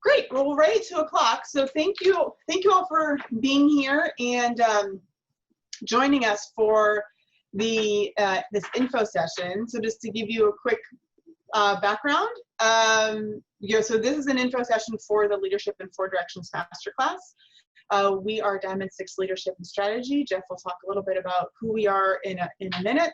Great. Well, we're ready at 2 o'clock. So thank you all for being here and joining us for the this info session. So just to give you a quick background, so this is an info session for the Leadership in 4 Directions Masterclass. We are Diamond 6 Leadership and Strategy. Jeff will talk a little bit about who we are in a minute.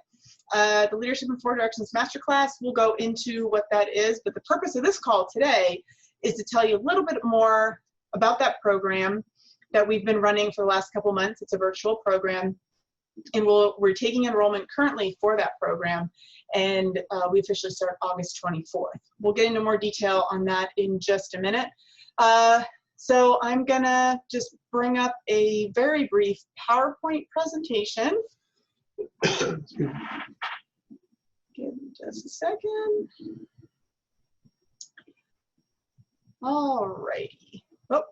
The Leadership in 4 Directions Masterclass, we'll go into what that is, but the purpose of this call today is to tell you a little bit more about that program that we've been running for the last couple months. It's a virtual program, and we're taking enrollment currently for that program, and we officially start August 24th. We'll get into more detail on that in just a minute. So I'm gonna just bring up a very brief PowerPoint presentation. Give me just a second. Alrighty. Oh,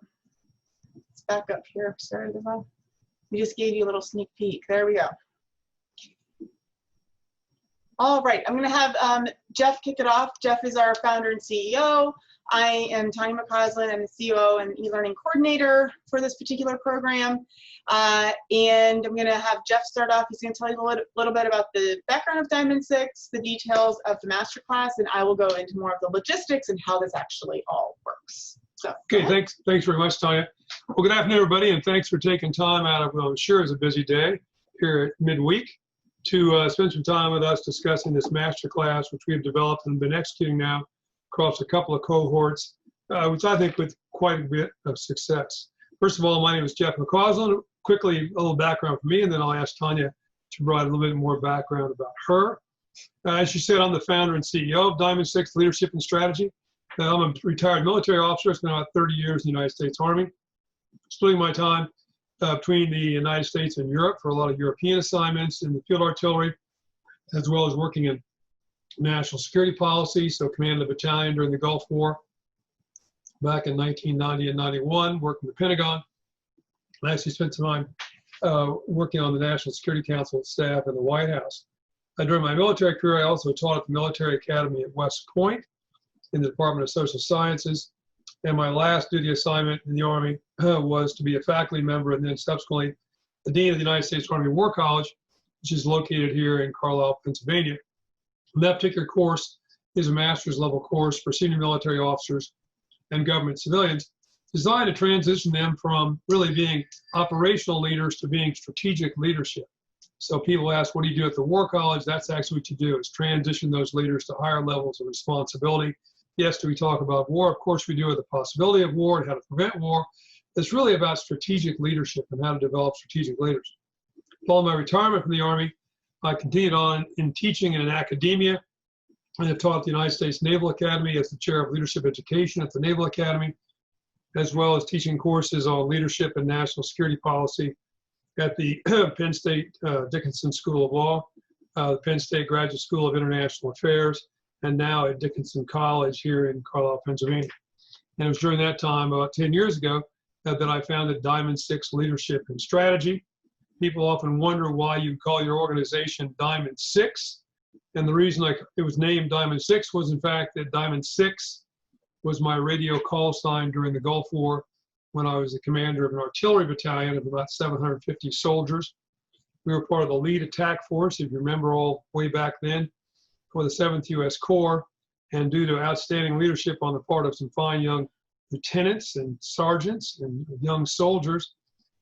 let's back up here. Sorry, we just gave you a little sneak peek. There we go. All right, I'm going to have Jeff kick it off. Jeff is our founder and CEO. I am Tanya 𝙘𝙤𝙧𝙚. I'm the CEO and e-learning coordinator for this particular program. And I'm going to have Jeff start off. He's going to tell you a little bit about the background of Diamond 6, the details of the masterclass, and I will go into more of the logistics and how this actually all works. So, okay, thanks very much, Tanya. Well, good afternoon, everybody, and thanks for taking time out of what I'm sure is a busy day here at midweek to spend some time with us discussing this masterclass, which we have developed and been executing now across a couple of cohorts, which I think with quite a bit of success. First of all, my name is Jeff 𝙘𝙤𝙧𝙚. Quickly, a little background for me, and then I'll ask Tanya to provide a little bit more background about her. As she said, I'm the founder and CEO of Diamond 6 Leadership and Strategy. I'm a retired military officer. I spent about 30 years in the United States Army, splitting my time between the United States and Europe for a lot of European assignments in the field artillery, as well as working in national security policy, so commanded a battalion during the Gulf War back in 1990 and 91, working the Pentagon. I actually spent some time working on the National Security Council staff in the White House. During my military career, I also taught at the Military Academy at West Point in the Department of Social Sciences. And my last duty assignment in the Army was to be a faculty member and then subsequently the Dean of the United States Army War College, which is located here in Carlisle, Pennsylvania. And that particular course is a master's level course for senior military officers and government civilians, designed to transition them from really being operational leaders to being strategic leadership. So people ask, what do you do at the War College? That's actually what you do, is transition those leaders to higher levels of responsibility. Yes, do we talk about war? Of course we do, with the possibility of war and how to prevent war. It's really about strategic leadership and how to develop strategic leaders. Following my retirement from the Army, I continued on in teaching in academia. I have taught at the United States Naval Academy as the chair of leadership education at the Naval Academy, as well as teaching courses on leadership and national security policy at the Penn State Dickinson School of Law, the Penn State Graduate School of International Affairs, and now at Dickinson College here in Carlisle, Pennsylvania. And it was during that time, about 10 years ago, that I founded Diamond 6 Leadership and Strategy. People often wonder why you call your organization Diamond 6. And the reason it was named Diamond 6 was, in fact, that Diamond 6 was my radio call sign during the Gulf War when I was the commander of an artillery battalion of about 750 soldiers. We were part of the lead attack force, if you remember, all way back then, for the 7th U.S. Corps. And due to outstanding leadership on the part of some fine young lieutenants and sergeants and young soldiers,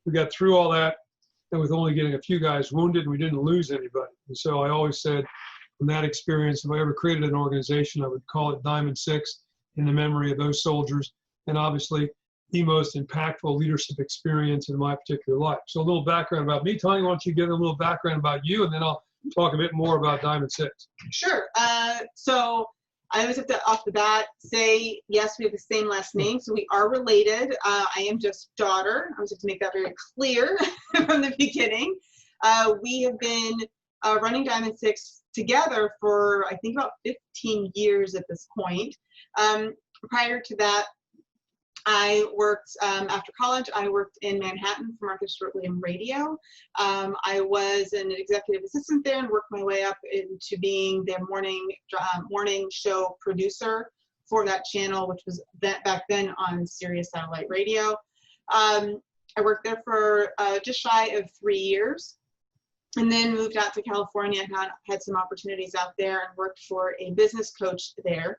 we got through all that, and with only getting a few guys wounded, we didn't lose anybody. And so I always said, from that experience, if I ever created an organization, I would call it Diamond 6 in the memory of those soldiers, and obviously the most impactful leadership experience in my particular life. So a little background about me. Tanya, why don't you give a little background about you, and then I'll talk a bit more about Diamond 6. Sure. So I always have to, off the bat, say, yes, we have the same last name, so we are related. I am Jeff's daughter. I always have to make that very clear from the beginning. We have been running Diamond 6 together for, I think, about 15 years at this point. Prior to that, I worked, after college, I worked in Manhattan for Martha Stewart Williams Radio. I was an executive assistant there and worked my way up into being their morning show producer for that channel, which was back then on Sirius Satellite Radio. I worked there for just shy of 3 years, and then moved out to California and had some opportunities out there and worked for a business coach there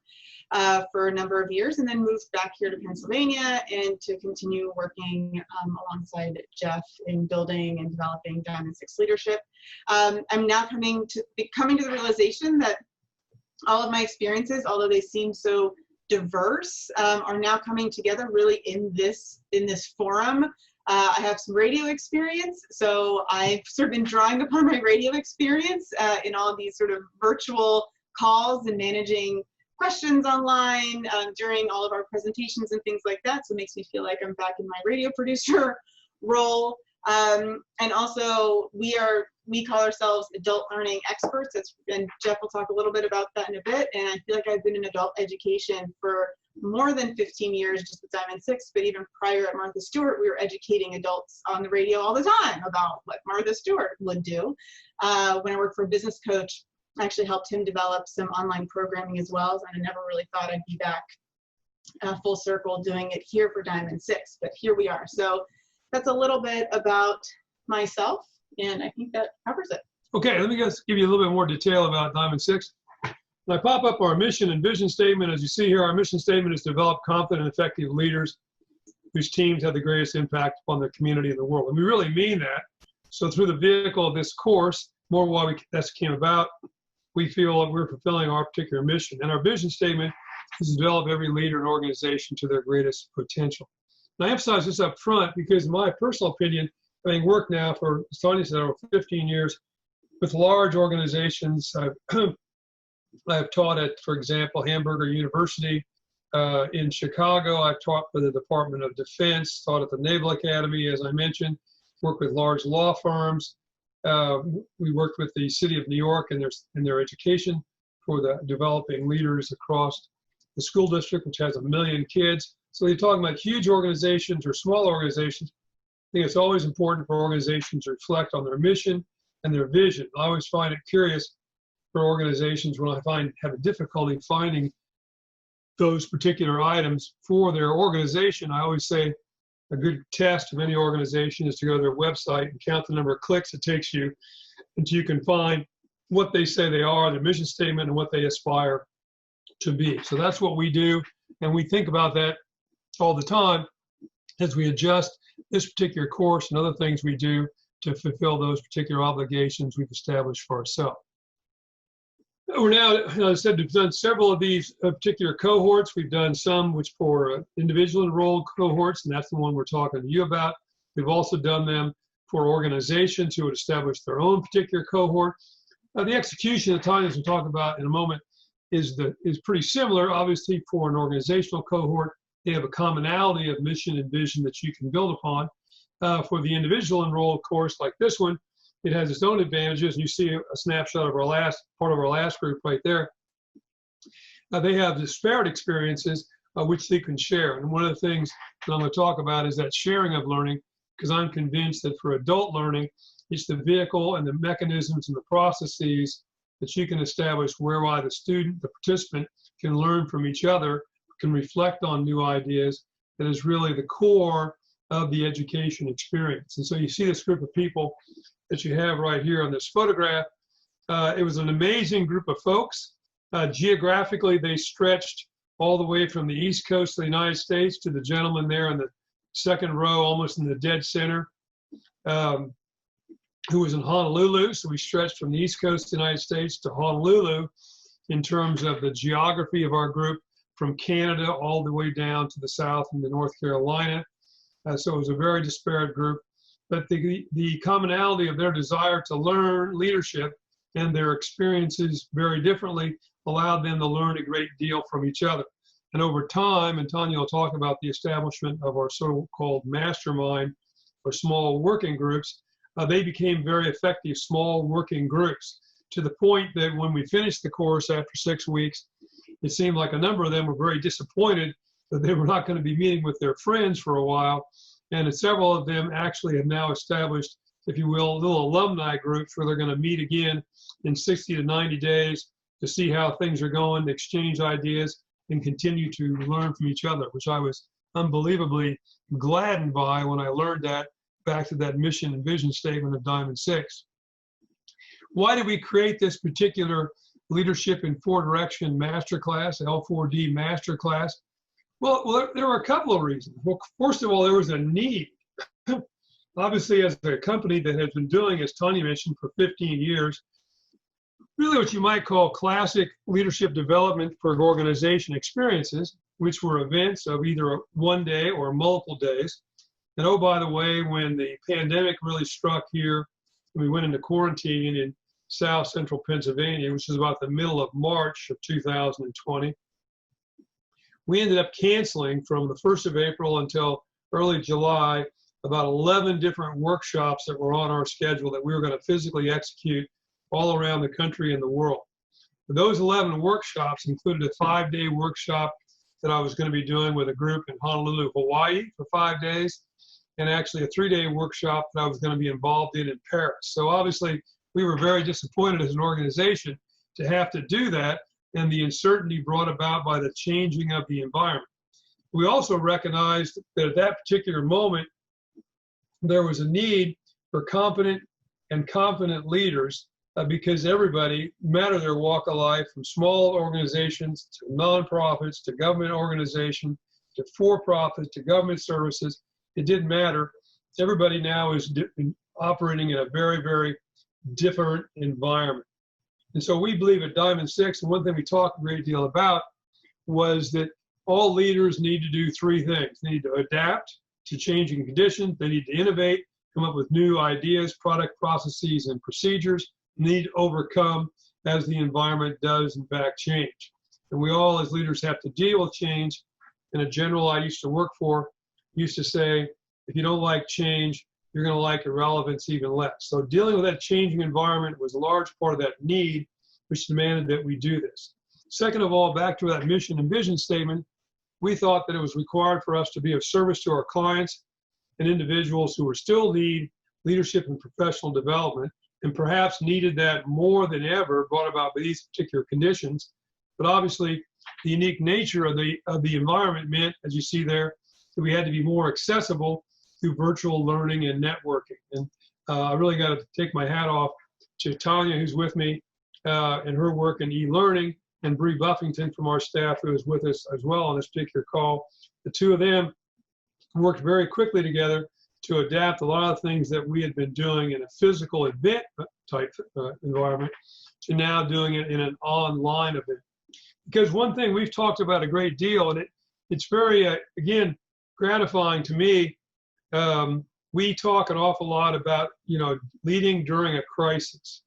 for a number of years, and then moved back here to Pennsylvania and to continue working alongside Jeff in building and developing 𝙘𝙗𝙖𝙣 leadership. I'm now coming to the realization that all of my experiences, although they seem so diverse, are now coming together really in this forum. I have some radio experience, so I've sort of been drawing upon my radio experience in all of these sort of virtual calls and managing questions online during all of our presentations and things like that. So it makes me feel like I'm back in my radio producer role. And also we call ourselves adult learning experts, and Jeff will talk a little bit about that in a bit. And I feel like I've been in adult education for more than 15 years, just with 𝙘𝙗𝙖𝙣, but even prior at Martha Stewart, we were educating adults on the radio all the time about what Martha Stewart would do. When I worked for a business coach, I actually helped him develop some online programming as well, and I never really thought I'd be back full circle doing it here for 𝙘𝙗𝙖𝙣, but here we are. So that's a little bit about myself, and I think that covers it. Okay, let me just give you a little bit more detail about 𝙘𝙗𝙖𝙣. When I pop up our mission and vision statement, as you see here, our mission statement is to develop confident and effective leaders whose teams have the greatest impact upon their community and the world. And we really mean that. So through the vehicle of this course, more why that came about, we feel that we're fulfilling our particular mission. And our vision statement is to develop every leader and organization to their greatest potential. And I emphasize this up front because in my personal opinion, having worked now for, as Tanya said, over 15 years with large organizations, I've taught at, for example, Hamburger University in Chicago. I've taught for the Department of Defense, taught at the Naval Academy, as I mentioned, worked with large law firms. We worked with the City of New York in their education for the developing leaders across the school district, which has 1 million kids. So you're talking about huge organizations or small organizations. I think it's always important for organizations to reflect on their mission and their vision. I always find it curious for organizations when I have a difficulty finding those particular items for their organization. I always say a good test of any organization is to go to their website and count the number of clicks it takes you until you can find what they say they are, their mission statement, and what they aspire to be. So that's what we do, and we think about that all the time as we adjust this particular course and other things we do to fulfill those particular obligations we've established for ourselves. We're now, as I said, we've done several of these particular cohorts. We've done some which for individual enrolled cohorts, and that's the one we're talking to you about. We've also done them for organizations who would establish their own particular cohort. The execution that Tanya's going to talk about in a moment is pretty similar. Obviously, for an organizational cohort, they have a commonality of mission and vision that you can build upon. For the individual enrolled course like this one, it has its own advantages. You see a snapshot of part of our last group right there. They have disparate experiences which they can share. And one of the things that I'm going to talk about is that sharing of learning, because I'm convinced that for adult learning, it's the vehicle and the mechanisms and the processes that you can establish whereby the student, the participant, can learn from each other, can reflect on new ideas, that is really the core of the education experience. And so you see this group of people that you have right here on this photograph. It was an amazing group of folks. Geographically, they stretched all the way from the East Coast of the United States to the gentleman there in the second row, almost in the dead center, who was in Honolulu. So we stretched from the East Coast of the United States to Honolulu in terms of the geography of our group, from Canada all the way down to the south into North Carolina. So it was a very disparate group. But the commonality of their desire to learn leadership and their experiences very differently allowed them to learn a great deal from each other. And over time, and Tanya will talk about the establishment of our so-called mastermind or small working groups, they became very effective small working groups, to the point that when we finished the course after 6 weeks, it seemed like a number of them were very disappointed that they were not going to be meeting with their friends for a while. And several of them actually have now established, if you will, little alumni groups where they're going to meet again in 60 to 90 days to see how things are going, exchange ideas, and continue to learn from each other, which I was unbelievably gladdened by when I learned that back to that mission and vision statement of Diamond 6. Why did we create this particular Leadership in 4 Direction Masterclass, L4D Masterclass? Well, there were a couple of reasons. Well, first of all, there was a need. Obviously, as a company that has been doing, as Tanya mentioned, for 15 years, really what you might call classic leadership development for organization experiences, which were events of either one day or multiple days. And oh, by the way, when the pandemic really struck here, we went into quarantine in South Central Pennsylvania, which is about the middle of March of 2020. We ended up canceling from the 1st of April until early July about 11 different workshops that were on our schedule that we were going to physically execute all around the country and the world. Those 11 workshops included a 5-day workshop that I was going to be doing with a group in Honolulu, Hawaii for 5 days, and actually a 3-day workshop that I was going to be involved in Paris. So obviously we were very disappointed as an organization to have to do that, and the uncertainty brought about by the changing of the environment. We also recognized that at that particular moment, there was a need for competent and confident leaders because everybody, no matter their walk of life, from small organizations to nonprofits to government organizations to for-profits to government services, it didn't matter. Everybody now is operating in a very, very different environment. And so we believe at Diamond 6, and one thing we talked a great deal about was that all leaders need to do 3 things. They need to adapt to changing conditions. They need to innovate, come up with new ideas, product processes, and procedures. They need to overcome as the environment does in fact change. And we all as leaders have to deal with change. And a general I used to work for used to say, if you don't like change, you're going to like irrelevance even less. So dealing with that changing environment was a large part of that need, which demanded that we do this. Second of all, back to that mission and vision statement, we thought that it was required for us to be of service to our clients and individuals who still need leadership and professional development, and perhaps needed that more than ever, brought about by these particular conditions. But obviously, the unique nature of the environment meant, as you see there, that we had to be more accessible through virtual learning and networking. And I really got to take my hat off to Tanya, who's with me, and her work in e-learning, and Bree Buffington from our staff, who is with us as well on this particular call. The two of them worked very quickly together to adapt a lot of things that we had been doing in a physical event type environment to now doing it in an online event. Because one thing we've talked about a great deal, and it's very, again, gratifying to me. We talk an awful lot about, leading during a crisis.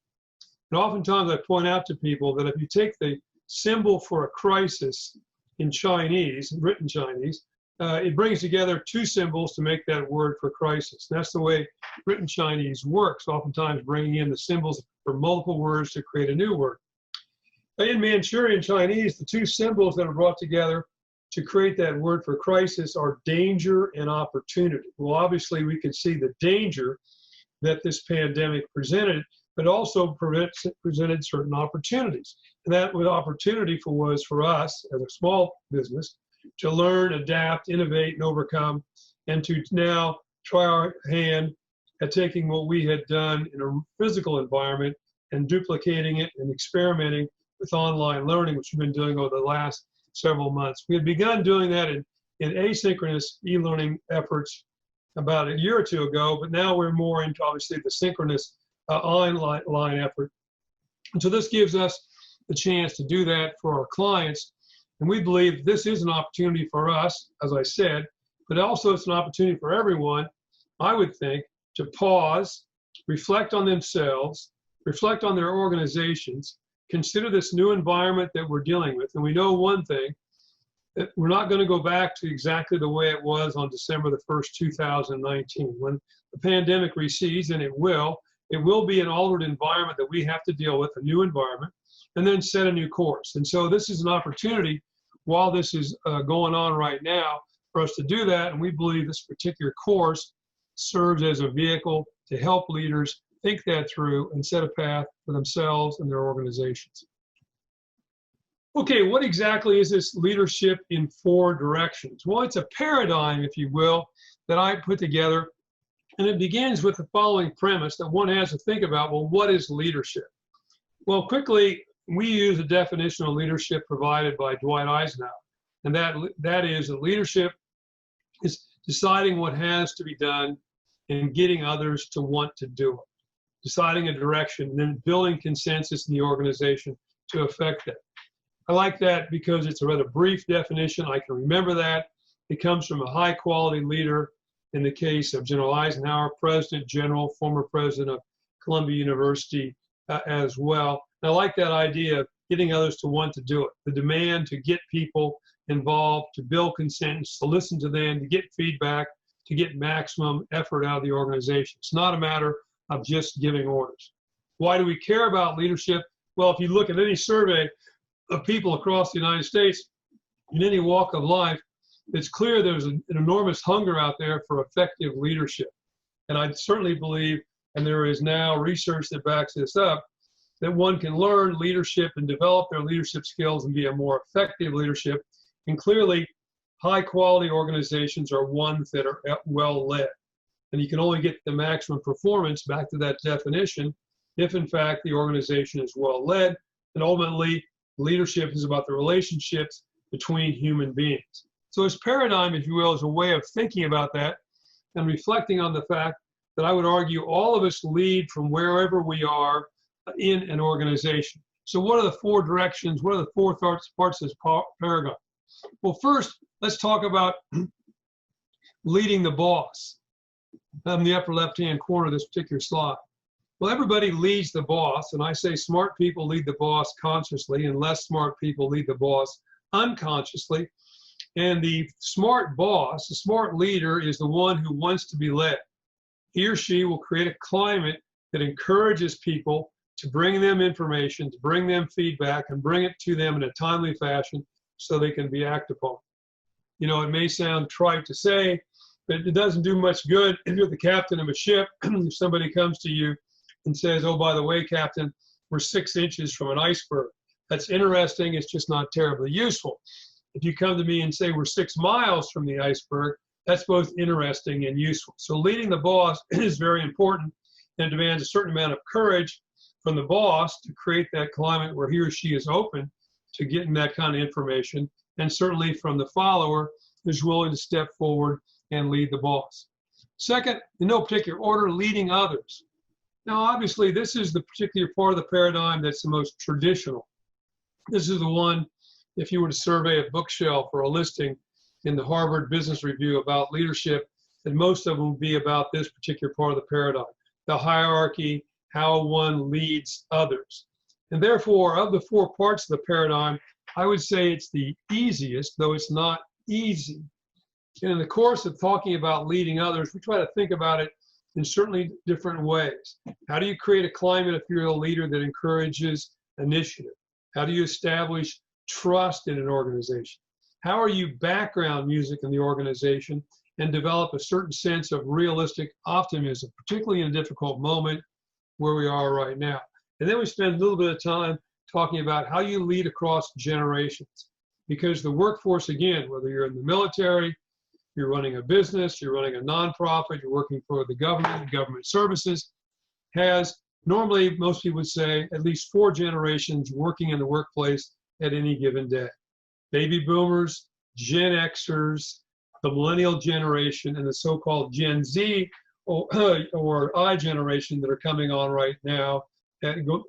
And oftentimes I point out to people that if you take the symbol for a crisis in Chinese, written Chinese, it brings together 2 symbols to make that word for crisis. And that's the way written Chinese works, oftentimes bringing in the symbols for multiple words to create a new word. In Manchurian Chinese, the 2 symbols that are brought together to create that word for crisis are danger and opportunity. Well, obviously, we could see the danger that this pandemic presented, but also presented certain opportunities. And that opportunity was for us as a small business to learn, adapt, innovate, and overcome, and to now try our hand at taking what we had done in a physical environment and duplicating it and experimenting with online learning, which we've been doing over the last several months. We had begun doing that in asynchronous e-learning efforts about a year or 2 ago, but now we're more into obviously the synchronous online effort. And so this gives us the chance to do that for our clients. And we believe this is an opportunity for us, as I said, but also it's an opportunity for everyone, I would think, to pause, reflect on themselves, reflect on their organizations, consider this new environment that we're dealing with. And we know one thing, that we're not going to go back to exactly the way it was on December the 1st, 2019. When the pandemic recedes, and it will be an altered environment that we have to deal with, a new environment, and then set a new course. And so this is an opportunity while this is going on right now, for us to do that. And we believe this particular course serves as a vehicle to help leaders think that through and set a path for themselves and their organizations. Okay, what exactly is this leadership in 4 directions? Well, it's a paradigm, if you will, that I put together, and it begins with the following premise that one has to think about, well, what is leadership? Well, quickly, we use a definition of leadership provided by 𝙗𝙖𝙬𝙬𝙧, and that is that leadership is deciding what has to be done and getting others to want to do it, deciding a direction, and then building consensus in the organization to affect it. I like that because it's a rather brief definition. I can remember that. It comes from a high-quality leader, in the case of General Eisenhower, President General, former President of Columbia University as well. And I like that idea of getting others to want to do it, the demand to get people involved, to build consensus, to listen to them, to get feedback, to get maximum effort out of the organization. It's not a matter of just giving orders. Why do we care about leadership? Well, if you look at any survey of people across the United States in any walk of life, it's clear there's an enormous hunger out there for effective leadership. And I certainly believe, and there is now research that backs this up, that one can learn leadership and develop their leadership skills and be a more effective leadership. And clearly, high quality organizations are ones that are well led. And you can only get the maximum performance, back to that definition, if in fact the organization is well led. And ultimately, leadership is about the relationships between human beings. So this paradigm, if you will, is a way of thinking about that and reflecting on the fact that I would argue all of us lead from wherever we are in an organization. So what are the 4 directions? What are the 4 parts of this paradigm? Well, first, let's talk about leading the boss. In the upper left-hand corner of this particular slide. Well, everybody leads the boss, and I say smart people lead the boss consciously, and less smart people lead the boss unconsciously. And the smart boss, the smart leader, is the one who wants to be led. He or she will create a climate that encourages people to bring them information, to bring them feedback, and bring it to them in a timely fashion so they can be acted upon. You know, it may sound trite to say, but it doesn't do much good if you're the captain of a ship. If somebody comes to you and says, oh, by the way, Captain, we're 6 inches from an iceberg. That's interesting. It's just not terribly useful. If you come to me and say we're 6 miles from the iceberg, that's both interesting and useful. So leading the boss is very important and demands a certain amount of courage from the boss to create that climate where he or she is open to getting that kind of information, and certainly from the follower who's willing to step forward and lead the boss. Second, in no particular order, leading others. Now, obviously, this is the particular part of the paradigm that's the most traditional. This is the one, if you were to survey a bookshelf or a listing in the Harvard Business Review about leadership, that most of them would be about this particular part of the paradigm, the hierarchy, how one leads others. And therefore, of the 4 parts of the paradigm, I would say it's the easiest, though it's not easy. And in the course of talking about leading others, we try to think about it in certainly different ways. How do you create a climate, if you're a leader, that encourages initiative? How do you establish trust in an organization? How are you background music in the organization and develop a certain sense of realistic optimism, particularly in a difficult moment where we are right now? And then we spend a little bit of time talking about how you lead across generations. Because the workforce, again, whether you're in the military, you're running a business, you're running a nonprofit, you're working for the government services, has normally, most people would say, at least 4 generations working in the workplace at any given day. Baby boomers, Gen Xers, the millennial generation, and the so-called Gen Z or I generation that are coming on right now,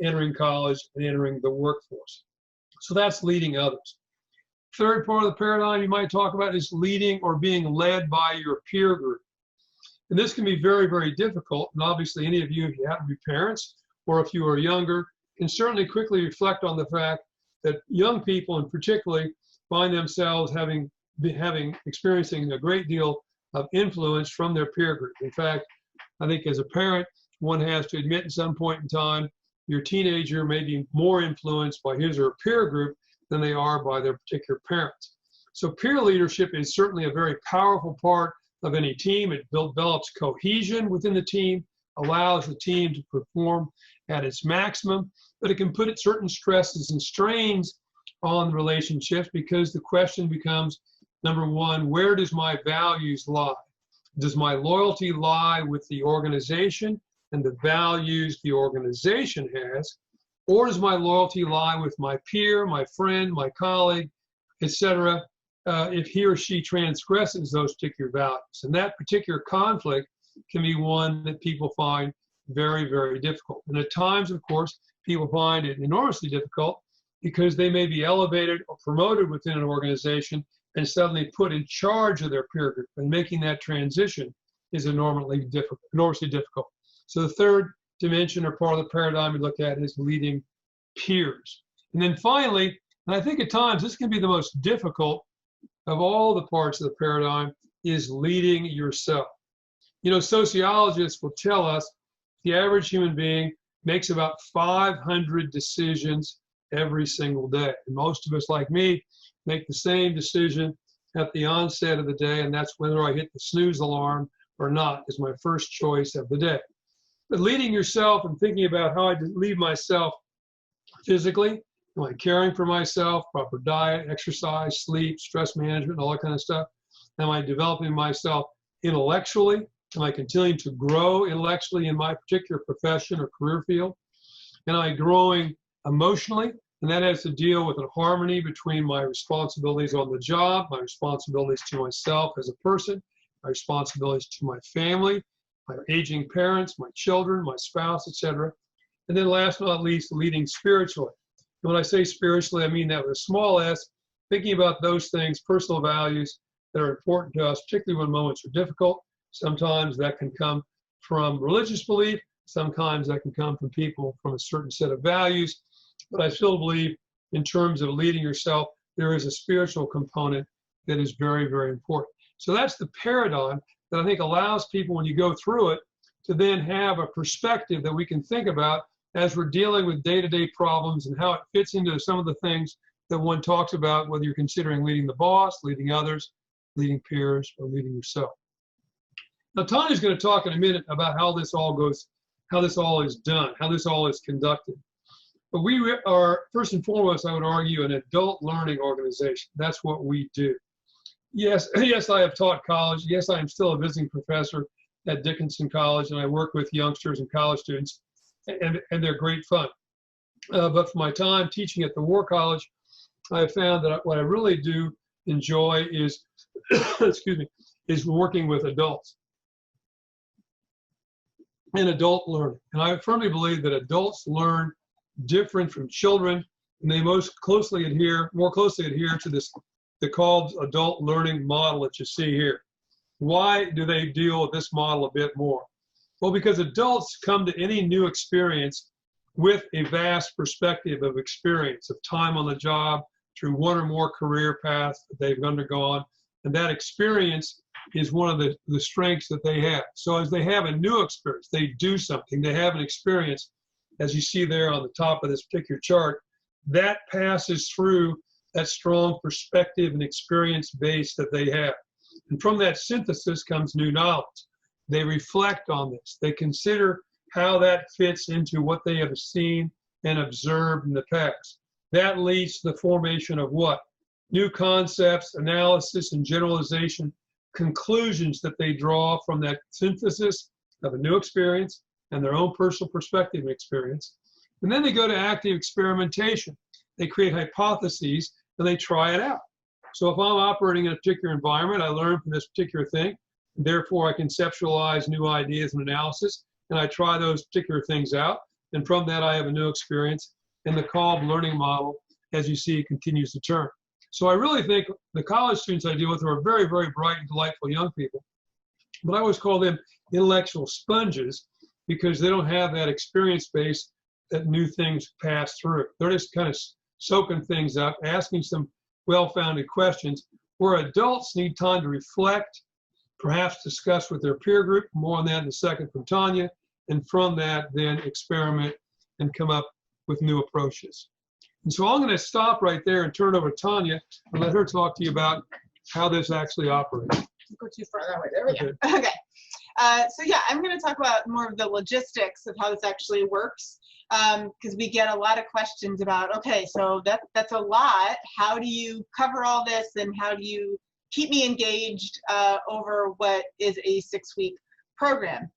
entering college and entering the workforce. So that's leading others. Third part of the paradigm you might talk about is leading or being led by your peer group. And this can be very, very difficult. And obviously, any of you, if you happen to be parents or if you are younger, can certainly quickly reflect on the fact that young people, in particular, find themselves experiencing a great deal of influence from their peer group. In fact, I think as a parent, one has to admit at some point in time, your teenager may be more influenced by his or her peer group than they are by their particular parents. So peer leadership is certainly a very powerful part of any team. It develops cohesion within the team, allows the team to perform at its maximum, but it can put certain stresses and strains on relationships because the question becomes, number one, where does my values lie? Does my loyalty lie with the organization and the values the organization has, or does my loyalty lie with my peer, my friend, my colleague, etc., if he or she transgresses those particular values? And that particular conflict can be one that people find very, very difficult. And at times, of course, people find it enormously difficult because they may be elevated or promoted within an organization and suddenly put in charge of their peer group. And making that transition is enormously difficult. So the third dimension or part of the paradigm we look at is leading peers. And then finally, and I think at times this can be the most difficult of all the parts of the paradigm, is leading yourself. You know, sociologists will tell us the average human being makes about 500 decisions every single day. And most of us, like me, make the same decision at the onset of the day, and that's whether I hit the snooze alarm or not is my first choice of the day. But leading yourself and thinking about how I lead myself physically, am I caring for myself, proper diet, exercise, sleep, stress management, all that kind of stuff? Am I developing myself intellectually? Am I continuing to grow intellectually in my particular profession or career field? Am I growing emotionally? And that has to deal with a harmony between my responsibilities on the job, my responsibilities to myself as a person, my responsibilities to my family, my aging parents, my children, my spouse, etc. And then last but not least, leading spiritually. And when I say spiritually, I mean that with a small s, thinking about those things, personal values that are important to us, particularly when moments are difficult. Sometimes that can come from religious belief. Sometimes that can come from people from a certain set of values. But I still believe in terms of leading yourself, there is a spiritual component that is very, very important. So that's the paradigm that I think allows people, when you go through it, to then have a perspective that we can think about as we're dealing with day-to-day problems and how it fits into some of the things that one talks about, whether you're considering leading the boss, leading others, leading peers, or leading yourself. Now, Tanya's going to talk in a minute about how this all goes, how this all is done, how this all is conducted. But we are, first and foremost, I would argue, an adult learning organization. That's what we do. Yes, yes, I have taught college. Yes, I am still a visiting professor at Dickinson College, and I work with youngsters and college students, and they're great fun. But for my time teaching at the War College, I have found that what I really do enjoy is, excuse me, is working with adults and adult learning. And I firmly believe that adults learn different from children, and they more closely adhere to this, the called adult learning model that you see here. Why do they deal with this model a bit more? Well, because adults come to any new experience with a vast perspective of experience, of time on the job, through one or more career paths that they've undergone, and that experience is one of the strengths that they have. So as they have a new experience, they do something, they have an experience, as you see there on the top of this particular chart, that passes through that strong perspective and experience base that they have. And from that synthesis comes new knowledge. They reflect on this. They consider how that fits into what they have seen and observed in the past. That leads to the formation of what? New concepts, analysis, and generalization, conclusions that they draw from that synthesis of a new experience and their own personal perspective and experience. And then they go to active experimentation. They create hypotheses and they try it out. So if I'm operating in a particular environment, I learn from this particular thing, and therefore I conceptualize new ideas and analysis, and I try those particular things out, and from that I have a new experience, and the Kolb learning model, as you see, continues to turn. So I really think the college students I deal with are very, very bright and delightful young people, but I always call them intellectual sponges because they don't have that experience base that new things pass through. They're just kind of soaking things up, asking some well-founded questions, where adults need time to reflect, perhaps discuss with their peer group, more on that in a second from Tanya, and from that then experiment and come up with new approaches. And so I'm going to stop right there and turn it over to Tanya and let her talk to you about how this actually operates. Go too far that way. There we go. Okay. So yeah, I'm going to talk about more of the logistics of how this actually works, because we get a lot of questions about, okay, so that's a lot. How do you cover all this, and how do you keep me engaged over what is a 6-week program?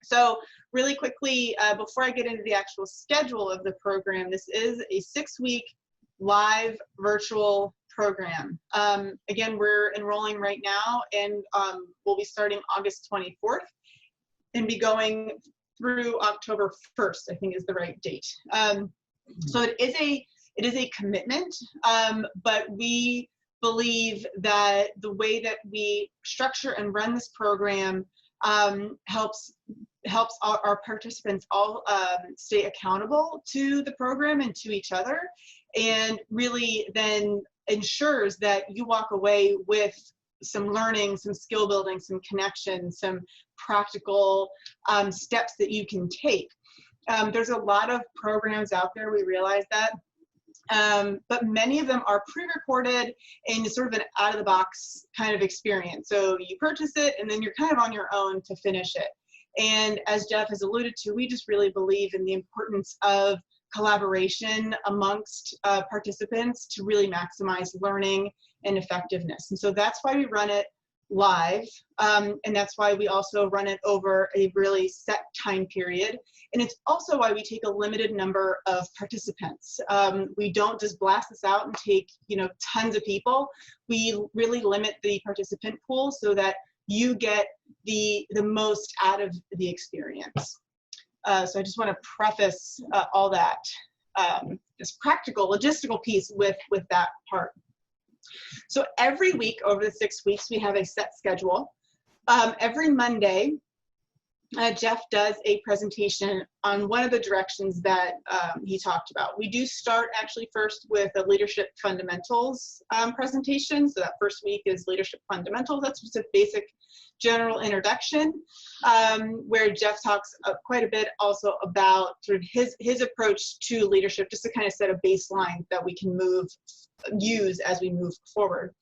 So really quickly, before I get into the actual schedule of the program, this is a 6-week live virtual program. Again, we're enrolling right now, and we'll be starting August 24th and be going through October 1st, I think is the right date. So it is a commitment, but we believe that the way that we structure and run this program helps our participants all stay accountable to the program and to each other, and really then ensures that you walk away with some learning, some skill building, some connection, some practical steps that you can take. There's a lot of programs out there, we realize that, but many of them are pre-recorded and sort of an out-of-the-box kind of experience. So you purchase it and then you're kind of on your own to finish it. And as Jeff has alluded to, we just really believe in the importance of collaboration amongst participants to really maximize learning and effectiveness. And so that's why we run it live, and that's why we also run it over a really set time period. And it's also why we take a limited number of participants. We don't just blast this out and take, tons of people. We really limit the participant pool so that you get the most out of the experience. So I just want to preface all that, this practical, logistical piece with that part. So every week over the 6 weeks, we have a set schedule. Every Monday, Jeff does a presentation on one of the directions that he talked about. We do start actually first with a leadership fundamentals presentation. So that first week is leadership fundamentals. That's just a basic general introduction, where Jeff talks quite a bit also about sort of his approach to leadership, just to kind of set a baseline that we can use as we move forward.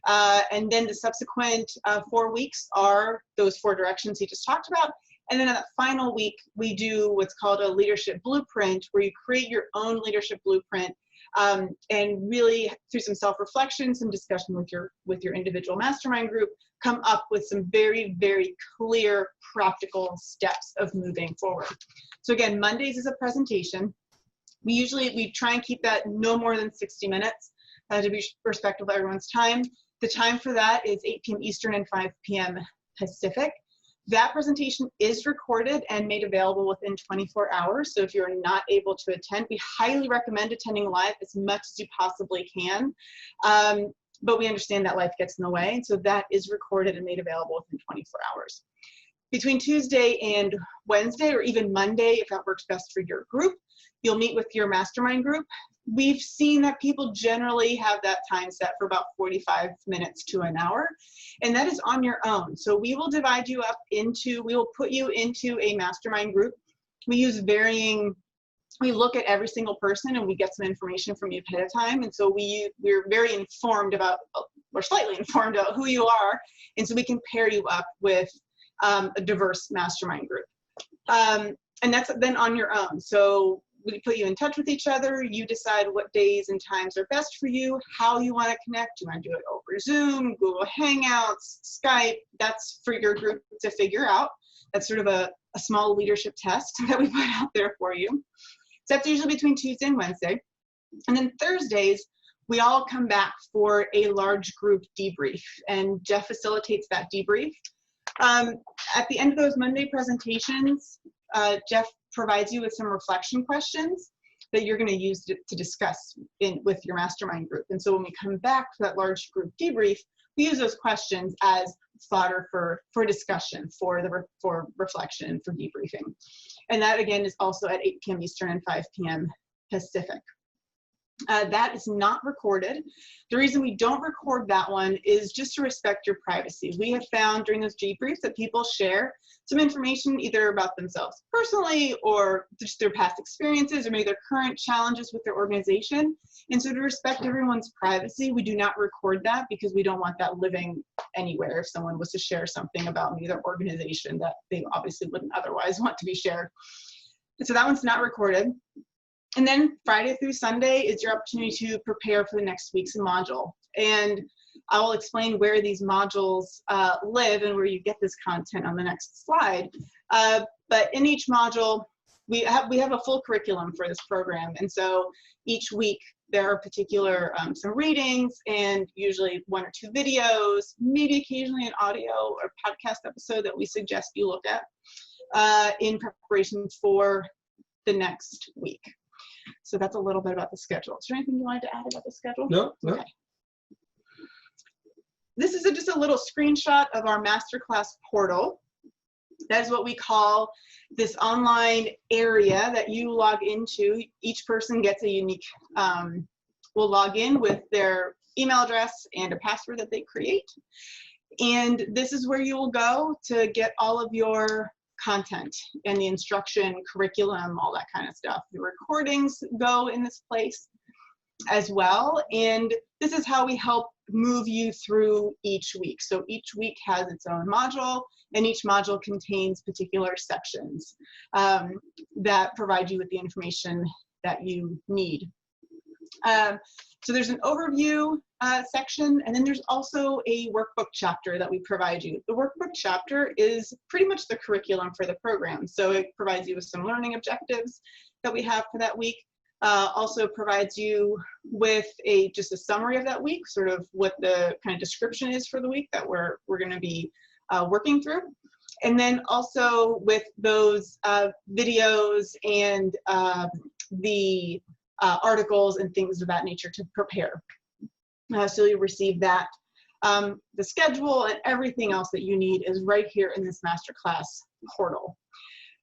And then the subsequent 4 weeks are those 4 directions he just talked about. And then in that final week, we do what's called a leadership blueprint, where you create your own leadership blueprint, and really through some self-reflection, some discussion with your individual mastermind group, come up with some very, very clear practical steps of moving forward. So again, Mondays is a presentation. We try and keep that no more than 60 minutes to be respectful of everyone's time. The time for that is 8 p.m. Eastern and 5 p.m. Pacific. That presentation is recorded and made available within 24 hours. So if you're not able to attend, we highly recommend attending live as much as you possibly can. But we understand that life gets in the way. And so that is recorded and made available within 24 hours. Between Tuesday and Wednesday, or even Monday, if that works best for your group, you'll meet with your mastermind group. We've seen that people generally have that time set for about 45 minutes to an hour, and that is on your own. So we will divide you up we will put you into a mastermind group. We look at every single person and we get some information from you ahead of time. And so we're very informed about, or slightly informed about who you are. And so we can pair you up with a diverse mastermind group. And that's then on your own. So we put you in touch with each other. You decide what days and times are best for you, how you want to connect. You want to do it over Zoom, Google Hangouts, Skype. That's for your group to figure out. That's sort of a small leadership test that we put out there for you. So that's usually between Tuesday and Wednesday. And then Thursdays, we all come back for a large group debrief, and Jeff facilitates that debrief. At the end of those Monday presentations, Jeff provides you with some reflection questions that you're going to use to discuss with your mastermind group. And so when we come back to that large group debrief, we use those questions as fodder for discussion, for reflection, for debriefing. And that again is also at 8 p.m. Eastern and 5 p.m. Pacific. That is not recorded. The reason we don't record that one is just to respect your privacy. We have found during those debriefs that people share some information either about themselves personally or just their past experiences or maybe their current challenges with their organization. And so to respect everyone's privacy, we do not record that because we don't want that living anywhere if someone was to share something about maybe their organization that they obviously wouldn't otherwise want to be shared. And so that one's not recorded. And then Friday through Sunday is your opportunity to prepare for the next week's module. And I will explain where these modules live and where you get this content on the next slide. But in each module, we have a full curriculum for this program. And so each week there are particular some readings and usually 1 or 2 videos, maybe occasionally an audio or podcast episode that we suggest you look at in preparation for the next week. So that's a little bit about the schedule. Is there anything you wanted to add about the schedule? No, no. Okay. This is just a little screenshot of our Masterclass portal. That is what we call this online area that you log into. Each person gets a unique, will log in with their email address and a password that they create. And this is where you will go to get all of your content and the instruction, curriculum, all that kind of stuff. The recordings go in this place as well. And this is how we help move you through each week. So each week has its own module, and each module contains particular sections that provide you with the information that you need. So there's an overview section, and then there's also a workbook chapter that we provide you. The workbook chapter is pretty much the curriculum for the program. So it provides you with some learning objectives that we have for that week. Also provides you with just a summary of that week, sort of what the kind of description is for the week that we're going to be working through. And then also with those videos and the articles and things of that nature to prepare. So you'll receive that. The schedule and everything else that you need is right here in this Masterclass portal.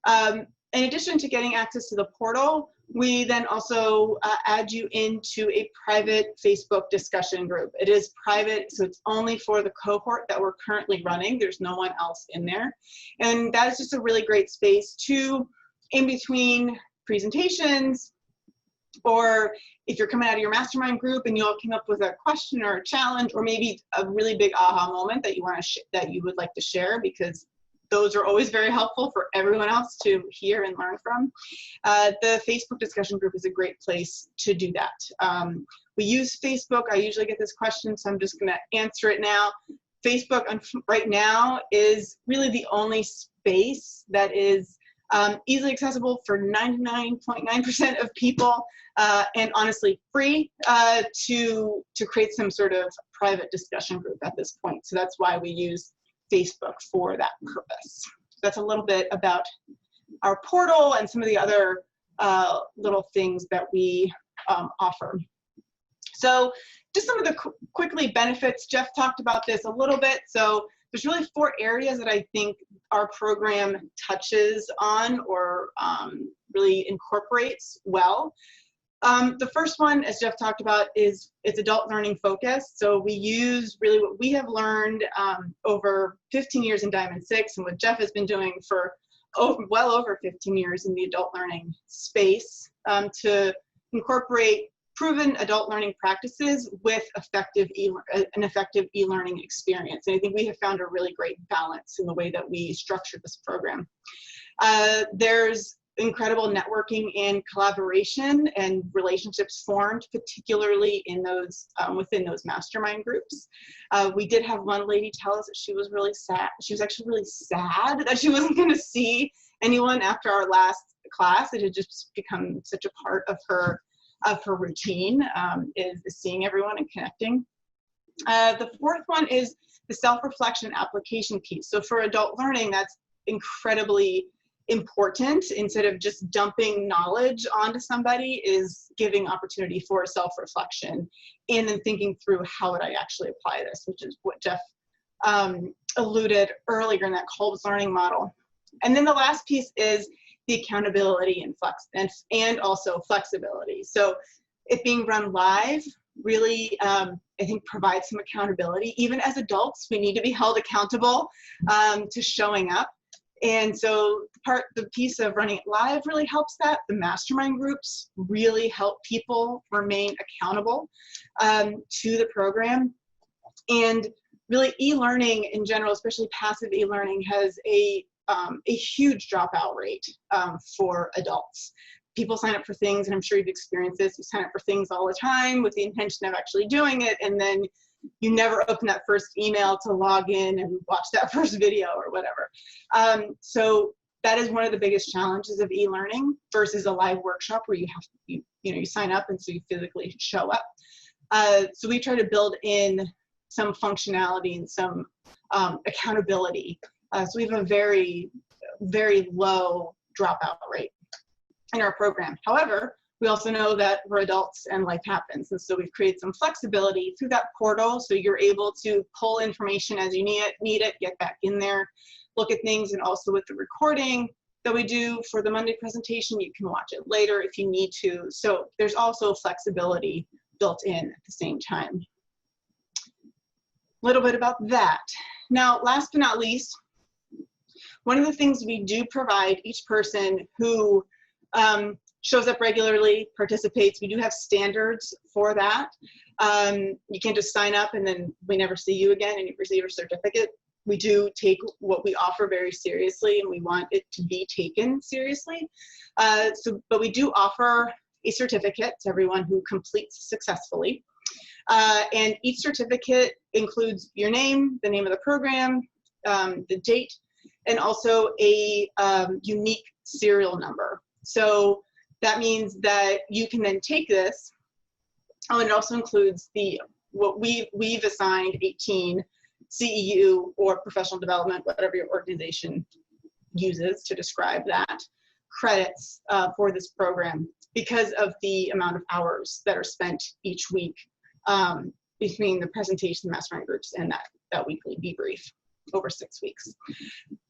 In addition to getting access to the portal, we then also add you into a private Facebook discussion group. It is private, so it's only for the cohort that we're currently running. There's no one else in there. And that is just a really great space to, in between presentations, or if you're coming out of your mastermind group and you all came up with a question or a challenge, or maybe a really big aha moment that you want to that you would like to share, because those are always very helpful for everyone else to hear and learn from. The Facebook discussion group is a great place to do that. We use Facebook. I usually get this question, so I'm just going to answer it now. Facebook right now is really the only space that is easily accessible for 99.9% of people, and honestly free to create some sort of private discussion group at this point. So that's why we use Facebook for that purpose. That's a little bit about our portal and some of the other little things that we offer. So just some of the quickly benefits. Jeff talked about this a little bit. So there's really 4 areas that I think our program touches on or really incorporates well. The first one, as Jeff talked about, is it's adult learning focused. So we use really what we have learned over 15 years in Diamond 6 and what Jeff has been doing for well over 15 years in the adult learning space to incorporate proven adult learning practices with an effective e-learning experience. And I think we have found a really great balance in the way that we structure this program. There's incredible networking and collaboration and relationships formed, particularly in those within those mastermind groups. We did have one lady tell us that she was really sad. She was actually really sad that she wasn't going to see anyone after our last class. It had just become such a part of her routine, is seeing everyone and connecting. The 4th one is the self-reflection application piece. So for adult learning, that's incredibly important. Instead of just dumping knowledge onto somebody, is giving opportunity for self-reflection and then thinking through how would I actually apply this, which is what Jeff alluded earlier in that Kolb's learning model. And then the last piece is the accountability and also flexibility. So it being run live really, I think, provides some accountability. Even as adults, we need to be held accountable to showing up. And so the piece of running it live really helps that. The mastermind groups really help people remain accountable to the program. And really, e-learning in general, especially passive e-learning, has a huge dropout rate for adults. People sign up for things, and I'm sure you've experienced this, you sign up for things all the time with the intention of actually doing it, and then you never open that first email to log in and watch that first video or whatever. So that is one of the biggest challenges of e-learning versus a live workshop where you have to, you sign up and so you physically show up. So we try to build in some functionality and some accountability. So we have a very, very low dropout rate in our program. However, we also know that we're adults and life happens. And so we've created some flexibility through that portal. So you're able to pull information as you need it, get back in there, look at things. And also with the recording that we do for the Monday presentation, you can watch it later if you need to. So there's also flexibility built in at the same time. A little bit about that. Now, last but not least, one of the things we do provide each person who shows up regularly, participates, we do have standards for that. You can't just sign up and then we never see you again and you receive a certificate. We do take what we offer very seriously, and we want it to be taken seriously. But we do offer a certificate to everyone who completes successfully. And each certificate includes your name, the name of the program, the date, and also a unique serial number. So that means that you can then take this. Oh, and it also includes what we've assigned 18 CEU or professional development, whatever your organization uses to describe that, credits for this program because of the amount of hours that are spent each week between the presentation, mastermind groups, and that weekly debrief over 6 weeks.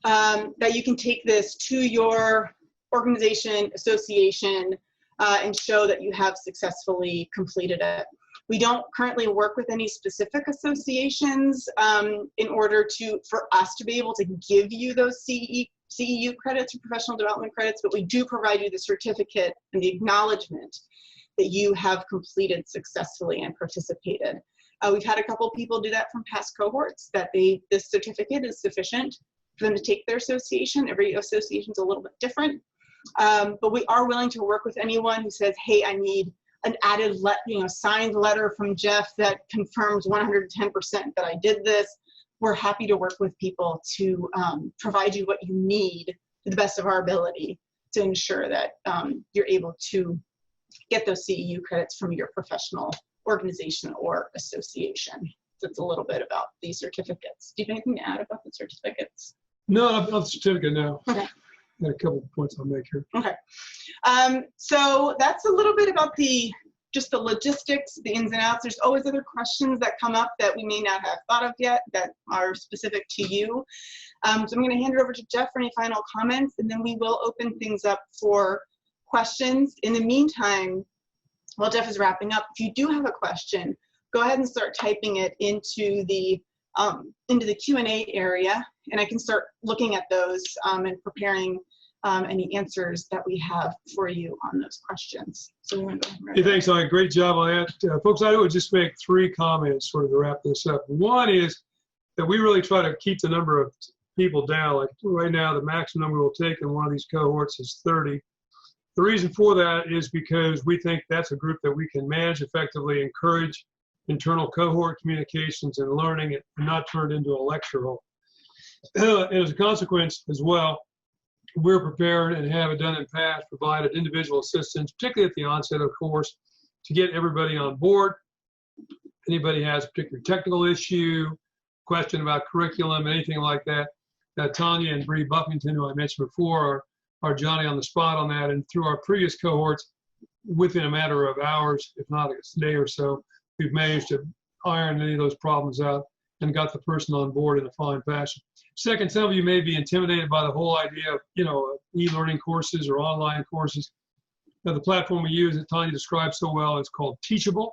That you can take this to your organization, association, and show that you have successfully completed it. We don't currently work with any specific associations in order for us to be able to give you those CEU credits or professional development credits, but we do provide you the certificate and the acknowledgement that you have completed successfully and participated. We've had a couple people do that from past cohorts, that this certificate is sufficient for them to take their association. Every association is a little bit different, but we are willing to work with anyone who says, hey, I need an added signed letter from Jeff that confirms 110% that I did this. We're happy to work with people to provide you what you need to the best of our ability to ensure that you're able to get those CEU credits from your professional organization or association. So it's a little bit about these certificates. Do you have anything to add about the certificates? No, not the certificate, no. Okay. Got a couple of points I'll make here. Okay. So that's a little bit about just the logistics, the ins and outs. There's always other questions that come up that we may not have thought of yet that are specific to you. So I'm going to hand it over to Jeff for any final comments, and then we will open things up for questions. In the meantime, while Jeff is wrapping up, if you do have a question, go ahead and start typing it into the Q&A area, and I can start looking at those and preparing any answers that we have for you on those questions. So we want to go ahead and Hey, thanks, Anya. Great job on that. Folks, I would just make 3 comments sort of to wrap this up. One is that we really try to keep the number of people down. Like right now, the maximum number we'll take in one of these cohorts is 30. The reason for that is because we think that's a group that we can manage effectively, encourage internal cohort communications and learning, and not turn it into a lecture hall. And as a consequence as well, we're prepared and have it done in past, provided individual assistance, particularly at the onset of course, to get everybody on board. Anybody has a particular technical issue, question about curriculum, anything like that, Tanya and Bree Buffington, who I mentioned before, are Johnny on the spot on that. And through our previous cohorts, within a matter of hours, if not a day or so, we've managed to iron any of those problems out and got the person on board in a fine fashion. Second, some of you may be intimidated by the whole idea of, e-learning courses or online courses. the platform we use that Tanya described so well is called Teachable.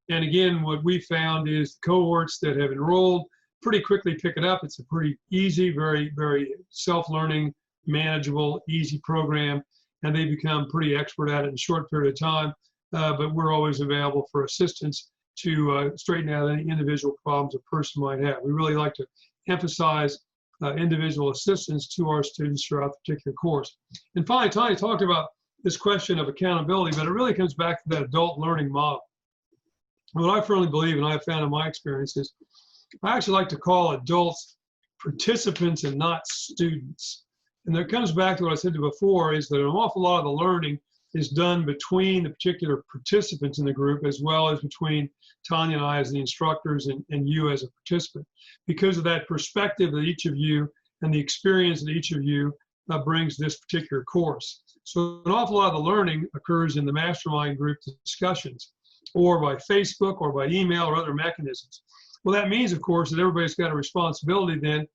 And again, what we found is cohorts that have enrolled pretty quickly pick it up. It's a pretty easy, very, very self-learning, manageable, easy program, and they become pretty expert at it in a short period of time. But we're always available for assistance to straighten out any individual problems a person might have. We really like to emphasize individual assistance to our students throughout the particular course. And finally, Tanya talked about this question of accountability, but it really comes back to that adult learning model. What I firmly believe, and I've found in my experiences, I actually like to call adults participants and not students. And that comes back to what I said before, is that an awful lot of the learning is done between the particular participants in the group, as well as between Tanya and I as the instructors and you as a participant, because of that perspective that each of you and the experience that each of you brings this particular course. So an awful lot of the learning occurs in the mastermind group discussions, or by Facebook, or by email, or other mechanisms. Well, that means, of course, that everybody's got a responsibility then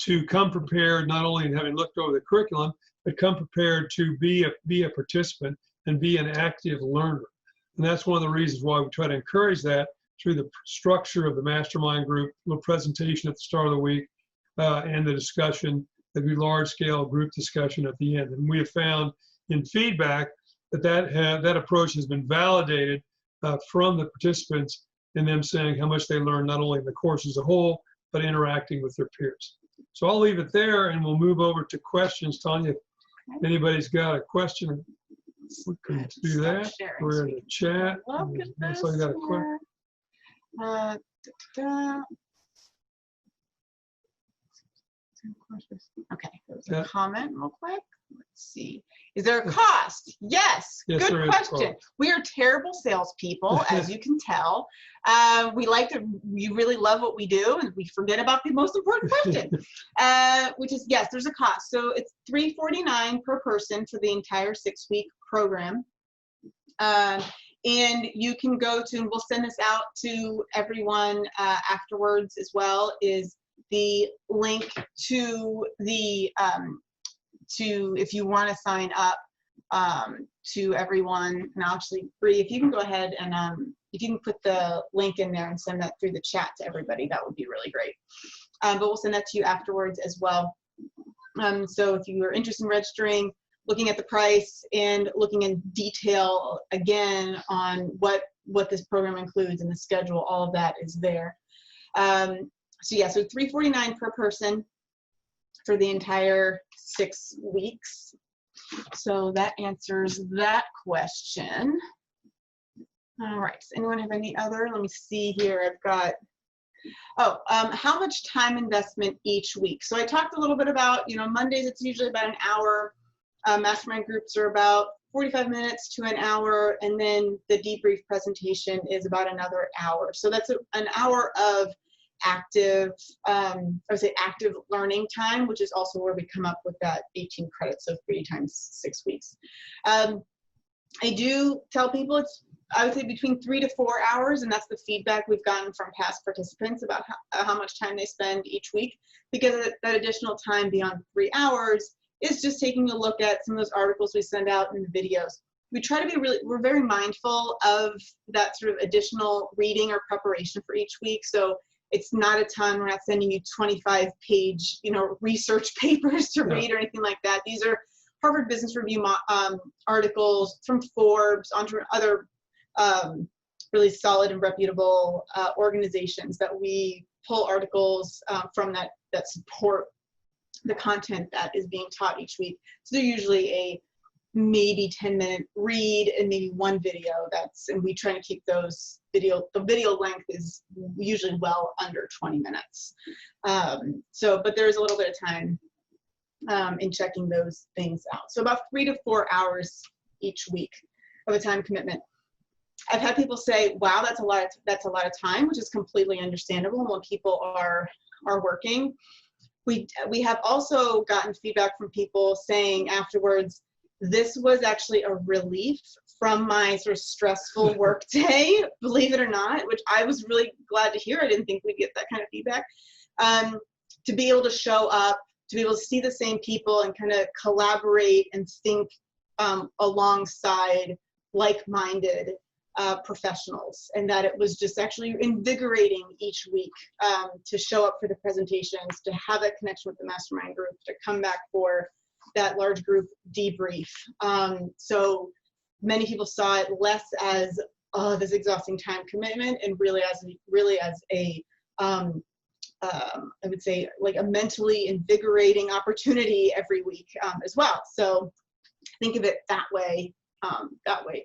to come prepared, not only in having looked over the curriculum, but come prepared to be a participant and be an active learner. And that's one of the reasons why we try to encourage that through the structure of the mastermind group, little presentation at the start of the week, and the discussion, the large-scale group discussion at the end. And we have found in feedback that that approach has been validated from the participants, and them saying how much they learn not only in the course as a whole, but interacting with their peers. So I'll leave it there, and we'll move over to questions. Tanya, if anybody's got a question, we can do that. We're in the chat. Look at this. So I got a question. Okay, there's a comment real quick. Let's see. Is there a cost? Yes. Yes, good question. We are terrible salespeople, as you can tell. We really love what we do, and we forget about the most important question, which is, yes, there's a cost. So it's $349 per person for the entire 6-week program. And you can go to, and we'll send this out to everyone afterwards as well, is the link to the if you want to sign up to everyone. And actually, Bree, if you can go ahead and if you can put the link in there and send that through the chat to everybody, that would be really great. But we'll send that to you afterwards as well. So if you are interested in registering, looking at the price and looking in detail again on what this program includes and the schedule, all of that is there. So yeah, so $349 per person for the entire 6 weeks. So that answers that question. All right, does anyone have any other? Let me see here. I've got, how much time investment each week? So I talked a little bit about, Mondays it's usually about an hour. Mastermind groups are about 45 minutes to an hour, and then the debrief presentation is about another hour. So that's an hour of active, active learning time, which is also where we come up with that 18 credits, so 3 times 6 weeks. I do tell people I would say between 3 to 4 hours, and that's the feedback we've gotten from past participants about how much time they spend each week, because that additional time beyond 3 hours is just taking a look at some of those articles we send out in the videos. We try to be we're very mindful of that sort of additional reading or preparation for each week. So it's not a ton. We're not sending you 25-page, research papers to read or anything like that. These are Harvard Business Review articles from Forbes, onto other really solid and reputable organizations that we pull articles from that support the content that is being taught each week. So they're usually a maybe 10-minute read and maybe 1 video. And we try to keep the video length is usually well under 20 minutes. But there's a little bit of time in checking those things out. So about 3 to 4 hours each week of a time commitment. I've had people say, wow, that's a lot of time, which is completely understandable when people are working. We have also gotten feedback from people saying afterwards, this was actually a relief from my sort of stressful work day, believe it or not, which I was really glad to hear. I didn't think we'd get that kind of feedback. To be able to show up, to be able to see the same people and kind of collaborate and think alongside like-minded professionals, and that it was just actually invigorating each week to show up for the presentations, to have that connection with the mastermind group, to come back for that large group debrief. So many people saw it less as this exhausting time commitment, and really as a I would say like a mentally invigorating opportunity every week as well. So think of it that way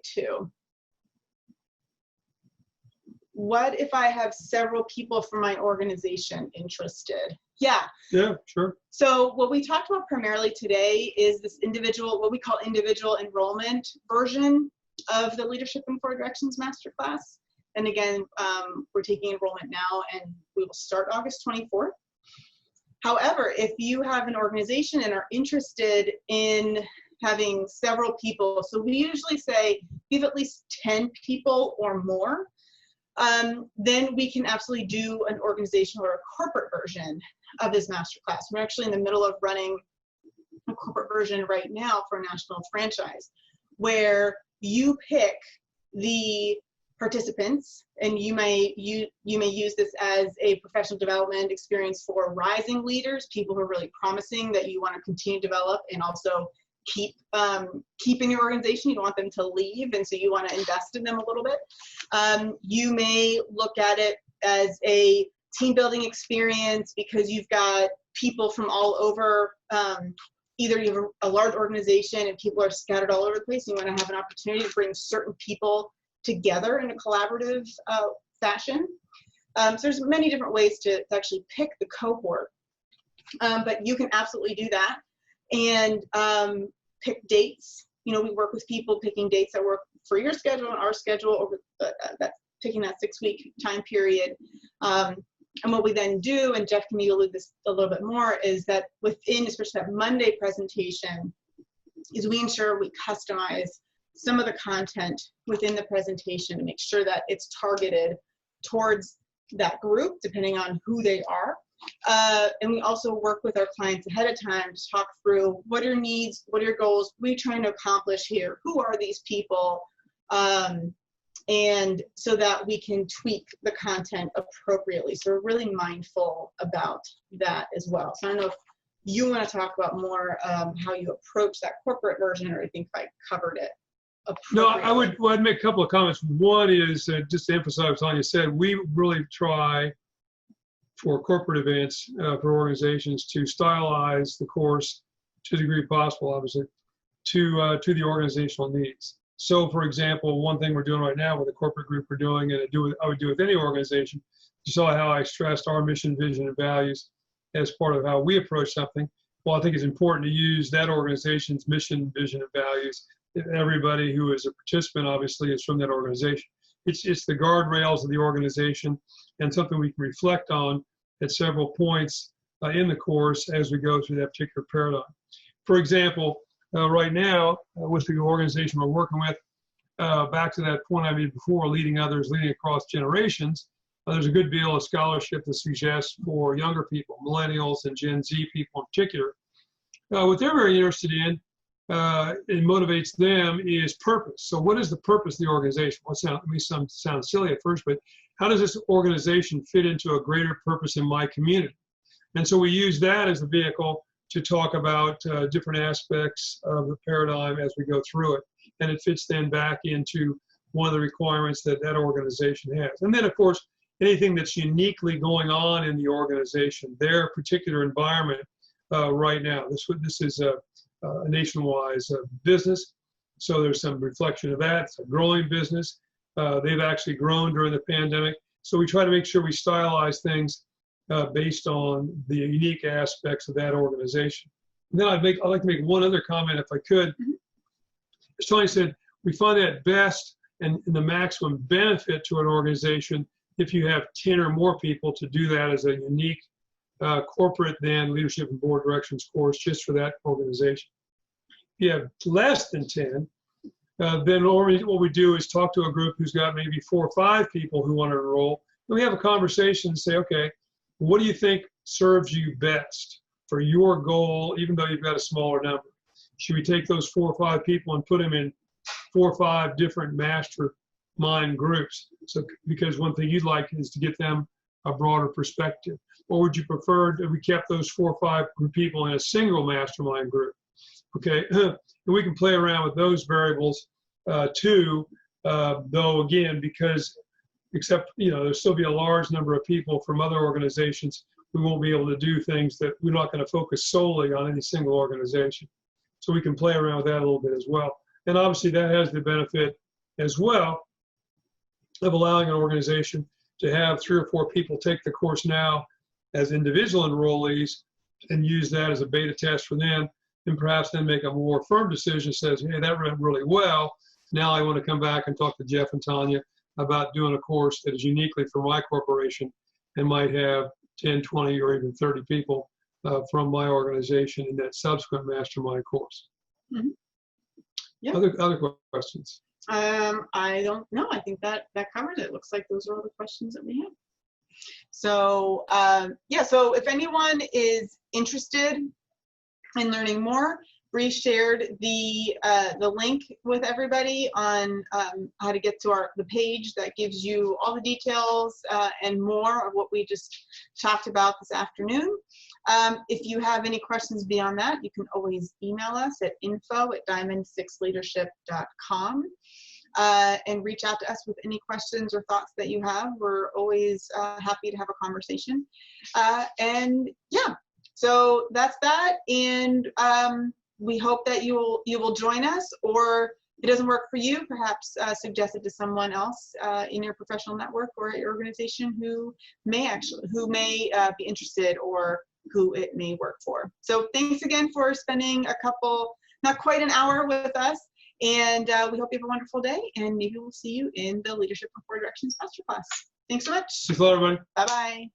too. What if I have several people from my organization interested? Yeah, sure. So what we talked about primarily today is this individual, what we call individual enrollment version of the Leadership in 4 Directions Masterclass. And again, we're taking enrollment now, and we will start August 24th. However, if you have an organization and are interested in having several people, so we usually say give at least 10 people or more, then we can absolutely do an organizational or a corporate version of this masterclass. We're actually in the middle of running a corporate version right now for a national franchise, where you pick the participants, and you may use this as a professional development experience for rising leaders, people who are really promising that you want to continue to develop and also keep in your organization. You don't want them to leave, and so you want to invest in them a little bit. You may look at it as a team building experience because you've got people from all over. Either you have a large organization and people are scattered all over the place, and you want to have an opportunity to bring certain people together in a collaborative fashion. So there's many different ways to actually pick the cohort, but you can absolutely do that and pick dates. You know, we work with people picking dates that work for your schedule and our schedule over picking that 6-week time period. And what we then do, and Jeff can allude this a little bit more, is that within, especially that Monday presentation, is we ensure we customize some of the content within the presentation to make sure that it's targeted towards that group, depending on who they are. And we also work with our clients ahead of time to talk through what are your needs, what are your goals, what are you trying to accomplish here, who are these people, and so that we can tweak the content appropriately. So we're really mindful about that as well. So I don't know if you want to talk about more how you approach that corporate version, or I think I covered it. No, I'd make a couple of comments. One is just to emphasize what Tanya said, we really try for corporate events, for organizations, to stylize the course to the degree possible, obviously, to the organizational needs. So, for example, one thing we're doing right now with the corporate group we're doing, and I would do with any organization, you saw how I stressed our mission, vision, and values as part of how we approach something. Well, I think it's important to use that organization's mission, vision, and values. Everybody who is a participant, obviously, is from that organization. It's the guardrails of the organization, and something we can reflect on at several points in the course as we go through that particular paradigm. For example, right now, with the organization we're working with, back to that point I made before, leading others, leading across generations, there's a good deal of scholarship that suggests for younger people, millennials and Gen Z people in particular, what they're very interested in, it motivates them, is purpose. So what is the purpose of the organization? Well, it may sound silly at first, but how does this organization fit into a greater purpose in my community? And so we use that as a vehicle to talk about different aspects of the paradigm as we go through it. And it fits then back into one of the requirements that that organization has. And then, of course, anything that's uniquely going on in the organization, their particular environment right now. This is a nationwide business, so there's some reflection of that. It's a growing business. They've actually grown during the pandemic. So we try to make sure we stylize things based on the unique aspects of that organization. And then I'd like to make one other comment, if I could. As Tony said, we find that best and the maximum benefit to an organization if you have 10 or more people to do that as a unique corporate then leadership and board directions course just for that organization. If you have less than 10, then what we do is talk to a group who's got maybe 4 or 5 people who want to enroll. And we have a conversation and say, okay, what do you think serves you best for your goal, even though you've got a smaller number? should we take those 4 or 5 people and put them in 4 or 5 different mastermind groups? So, because one thing you'd like is to get them a broader perspective. Or would you prefer that we kept those 4 or 5 people in a single mastermind group? Okay, and we can play around with those variables too, though again, because except, there'll still be a large number of people from other organizations, we won't be able to do things that we're not going to focus solely on any single organization. So we can play around with that a little bit as well. And obviously that has the benefit as well of allowing an organization to have 3 or 4 people take the course now as individual enrollees and use that as a beta test for them, and perhaps then make a more firm decision, says, hey, that went really well. Now I want to come back and talk to Jeff and Tanya about doing a course that is uniquely for my corporation and might have 10, 20, or even 30 people from my organization in that subsequent mastermind course. Mm-hmm. Yeah. Other questions? I don't know. I think that covers it. Looks like those are all the questions that we have. So yeah, so if anyone is interested in learning more, Bree shared the link with everybody on how to get to the page that gives you all the details and more of what we just talked about this afternoon. If you have any questions beyond that, you can always email us at info@𝙬𝙤𝙬𝙤leadership.com and reach out to us with any questions or thoughts that you have. We're always happy to have a conversation. And yeah, so that's that. And we hope that you will join us, or if it doesn't work for you, perhaps suggest it to someone else in your professional network or at your organization who may be interested or who it may work for. So thanks again for spending not quite an hour with us, and we hope you have a wonderful day, and maybe we'll see you in the Leadership Before Directions Masterclass. Thanks so much. Thanks a lot, everybody. Bye-bye.